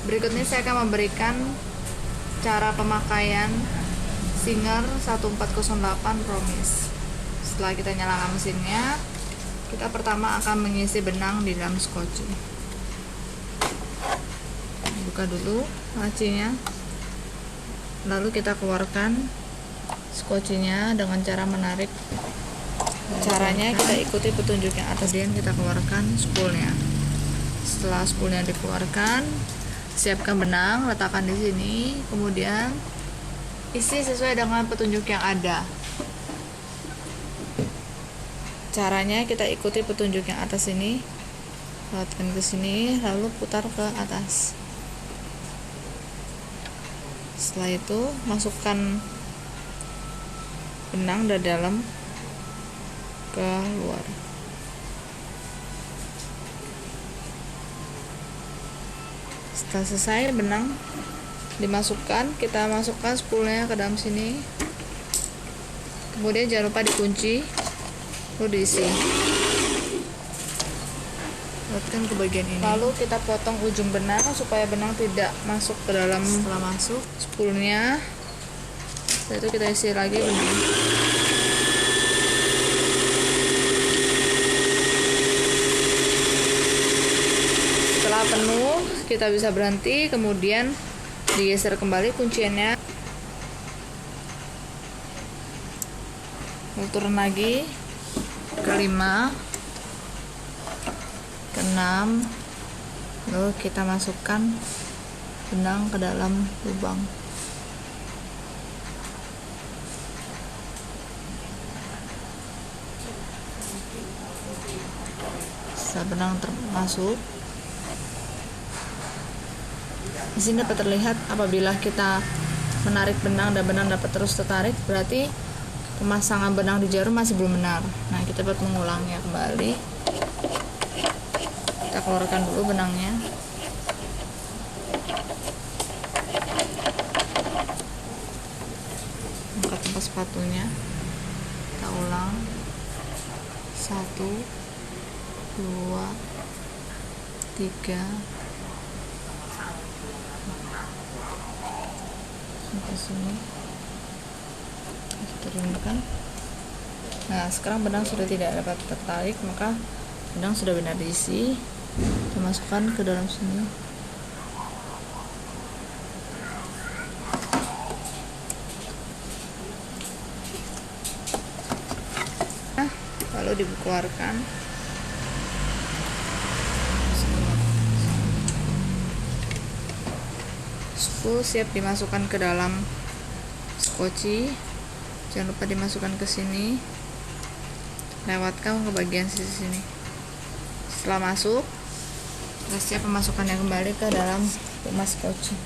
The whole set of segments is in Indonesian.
Berikutnya saya akan memberikan cara pemakaian Singer 1408 Promise. Setelah kita nyalakan mesinnya, kita pertama akan mengisi benang di dalam skoci. Buka dulu lacinya, lalu kita keluarkan skocinya dengan cara menarik. Caranya kita ikuti petunjuk yang atas, kemudian kita keluarkan spoolnya. Setelah spoolnya dikeluarkan, siapkan benang, letakkan di sini, kemudian isi sesuai dengan petunjuk yang ada. Caranya kita ikuti petunjuk yang atas ini, letakkan ke sini, lalu putar ke atas. Setelah itu masukkan benang dari dalam ke luar. Setelah selesai benang dimasukkan, kita masukkan spoolnya ke dalam sini, kemudian jangan lupa dikunci, lalu diisi. Letakkan ke bagian ini, lalu kita potong ujung benang supaya benang tidak masuk ke dalam. Setelah masuk spoolnya, setelah itu kita isi lagi benang. Setelah penuh, kita bisa berhenti, kemudian digeser kembali kunciannya. Lalu turun lagi ke 5, ke 6, lalu kita masukkan benang ke dalam lubang. Setelah benang termasuk, di sini dapat terlihat apabila kita menarik benang dan benang dapat terus tertarik, berarti pemasangan benang di jarum masih belum benar. Nah, kita dapat mengulangnya kembali. Kita keluarkan dulu benangnya. Angkat tempat sepatunya. Kita ulang. 1, 2, 3, sampai sini. Kita turunkan. Nah, sekarang benang sudah tidak dapat tertarik, maka benang sudah benar diisi. Kita masukkan ke dalam sini. Nah, lalu dikeluarkan. Spool siap dimasukkan ke dalam skoci. Jangan lupa dimasukkan ke sini, lewatkan ke bagian sisi sini. Setelah masuk, kita siap memasukkannya kembali ke dalam rumah skoci.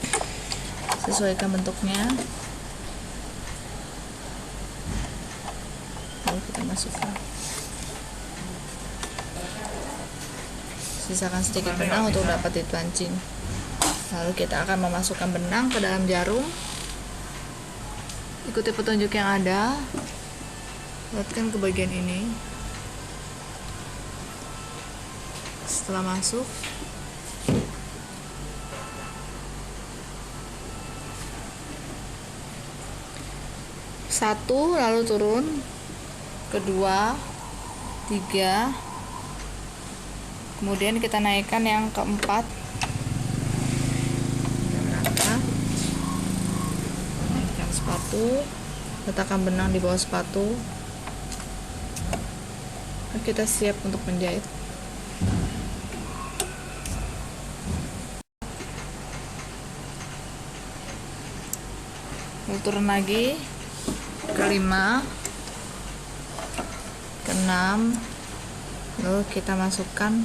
Sesuaikan bentuknya, lalu kita masukkan. Sisakan sedikit benang untuk dapat ditancing. Lalu kita akan memasukkan benang ke dalam jarum. Ikuti petunjuk yang ada, letakkan ke bagian ini. Setelah masuk, satu, lalu turun, kedua, 3, kemudian kita naikkan yang keempat. Naikkan sepatu, letakkan benang di bawah sepatu. Kita siap untuk menjahit. Lalu turun lagi ke 5, ke 6, lalu kita masukkan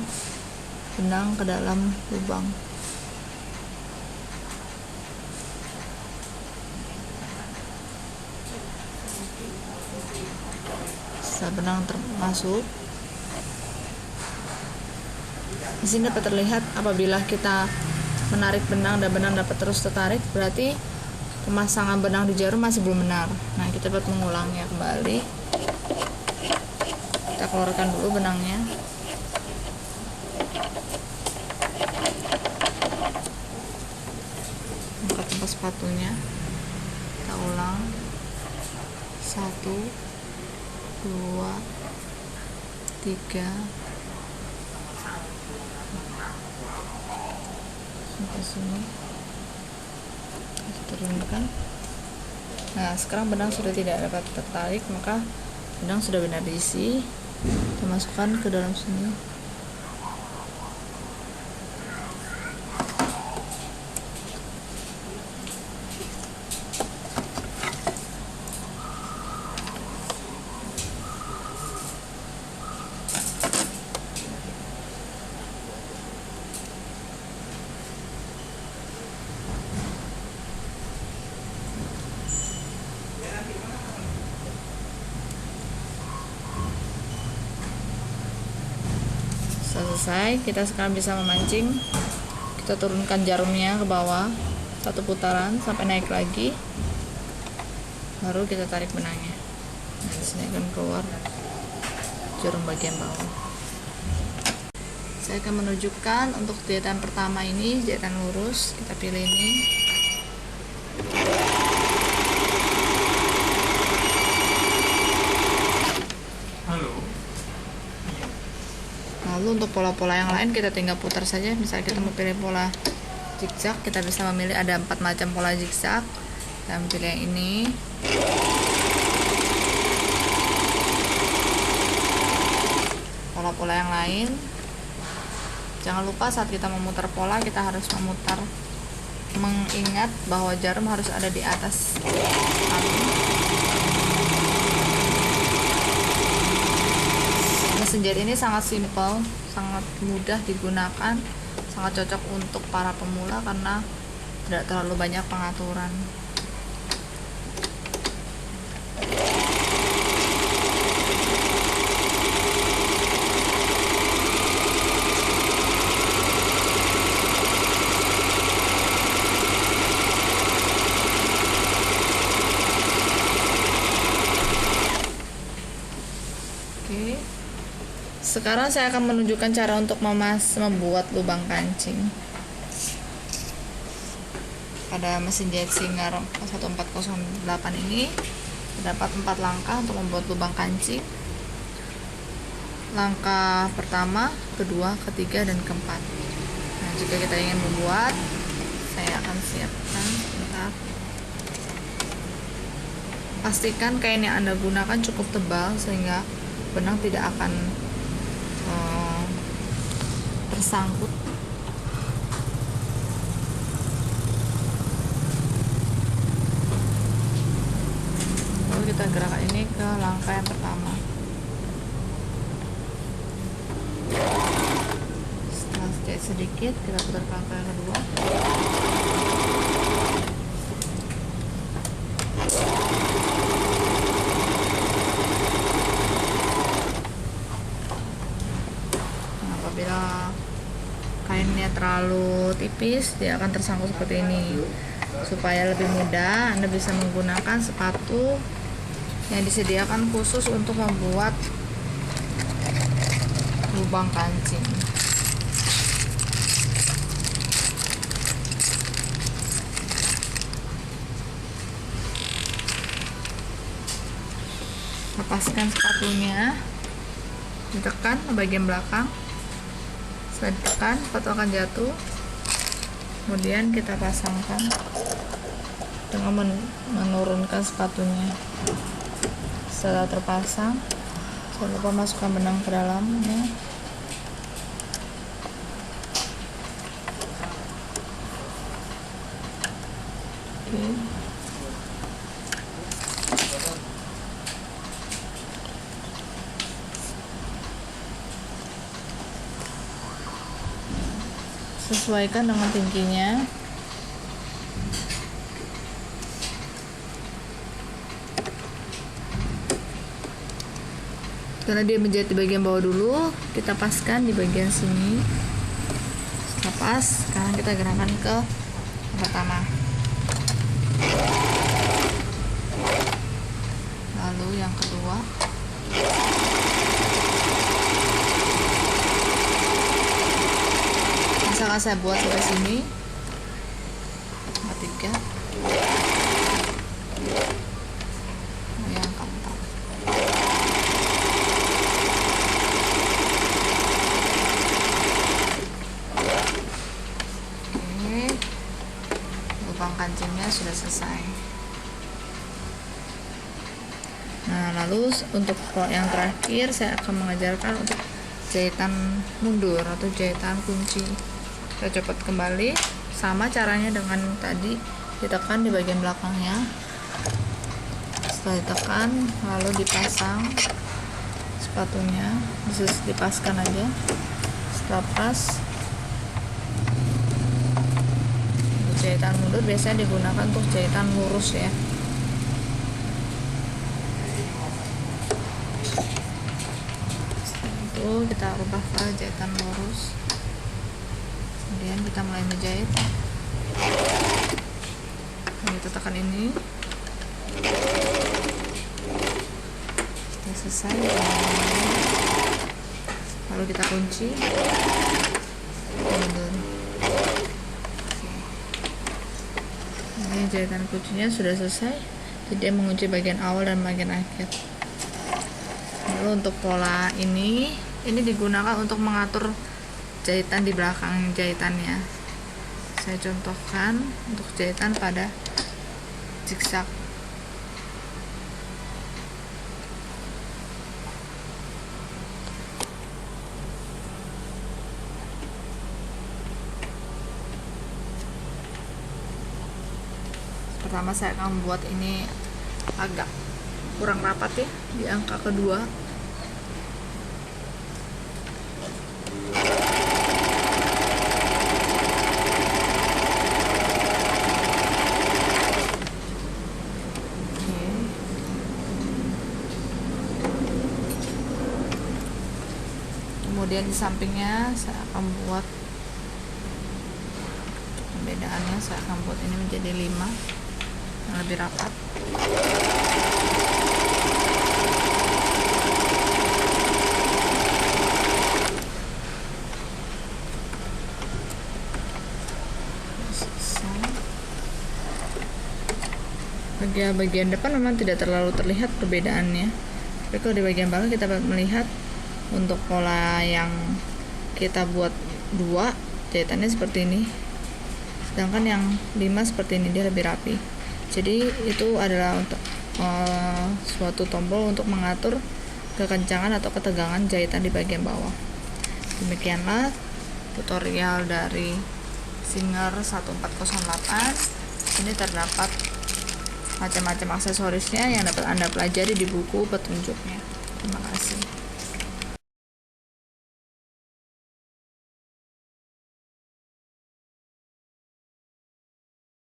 benang ke dalam lubang. Setelah benang termasuk, di sini dapat terlihat apabila kita menarik benang dan benang dapat terus tertarik, berarti pemasangan benang di jarum masih belum benar. Nah, kita dapat mengulangnya kembali. Kita keluarkan dulu benangnya. tanpa sepatunya. Kita ulang 1 2 3 sampai sini. Kita turunkan. Nah, sekarang benang sudah tidak dapat tertarik, maka benang sudah benar diisi. Kita masukkan ke dalam sini. Selesai, kita sekarang bisa memancing. Kita turunkan jarumnya ke bawah 1 putaran sampai naik lagi, baru kita tarik benangnya. Nah, di sini akan keluar jarum bagian bawah. Saya akan menunjukkan untuk jahitan pertama ini, jahitan lurus. Kita pilih ini. Lalu untuk pola-pola yang lain kita tinggal putar saja. Misalnya kita mau pilih pola zigzag, kita bisa memilih, ada 4 macam pola zigzag. Kita pilih yang ini. Pola-pola yang lain, jangan lupa saat kita memutar pola, kita harus mengingat bahwa jarum harus ada di atas kaki. Mesin jahit ini sangat simpel, sangat mudah digunakan, sangat cocok untuk para pemula karena tidak terlalu banyak pengaturan. Oke. Sekarang saya akan menunjukkan cara untuk membuat lubang kancing. Pada mesin jahit Singer 1408 ini terdapat 4 langkah untuk membuat lubang kancing. Langkah pertama, kedua, ketiga, dan keempat. Nah, jika kita ingin membuat, saya akan siapkan sebentar. Pastikan kain yang Anda gunakan cukup tebal sehingga benang tidak akan tersangkut. Lalu kita gerakkan ini ke langkah yang pertama. Setelah jahit sedikit, kita putar ke langkah yang kedua. Apabila kainnya terlalu tipis, dia akan tersangkut seperti ini. Supaya lebih mudah, Anda bisa menggunakan sepatu yang disediakan khusus untuk membuat lubang kancing. Lepaskan sepatunya, ditekan ke bagian belakang. Setelah ditekan, sepatu akan jatuh. Kemudian kita pasangkan dengan menurunkan sepatunya. Setelah terpasang, jangan lupa masukkan benang ke dalamnya. Oke. Sesuaikan dengan tingginya. Karena dia menjahit di bagian bawah dulu, kita paskan di bagian sini. Setelah pas, sekarang kita gerakan ke yang pertama. Lalu yang kedua. Misalkan saya buat sampai sini, ketiga. sudah selesai. Nah, lalu untuk yang terakhir saya akan mengajarkan untuk jahitan mundur atau jahitan kunci. Kita copot kembali, sama caranya dengan tadi, ditekan di bagian belakangnya. Setelah ditekan, lalu dipasang sepatunya, dipaskan aja. Setelah pas, untuk jahitan mundur biasanya digunakan untuk jahitan lurus ya. Kita rubah ke jahitan lurus, kemudian kita mulai menjahit. Kita tekan ini, sudah selesai. Lalu kita kunci, ini jahitan kuncinya sudah selesai, jadi mengunci bagian awal dan bagian akhir. Lalu untuk pola ini digunakan untuk mengatur jahitan di belakang jahitannya. Saya contohkan untuk jahitan pada zigzag. Pertama saya akan membuat ini agak kurang rapat ya di angka kedua. Kemudian di sampingnya saya akan buat pembedaannya, saya akan buat ini menjadi 5 yang lebih rapat. Bagian depan memang tidak terlalu terlihat perbedaannya, tapi kalau di bagian belakang kita melihat untuk pola yang kita buat 2 jahitannya seperti ini, sedangkan yang 5 seperti ini, dia lebih rapi. Jadi itu adalah untuk suatu tombol untuk mengatur kekencangan atau ketegangan jahitan di bagian bawah. Demikianlah tutorial dari Singer 1408. Ini terdapat macam-macam aksesorisnya yang dapat Anda pelajari di buku petunjuknya. Terima kasih.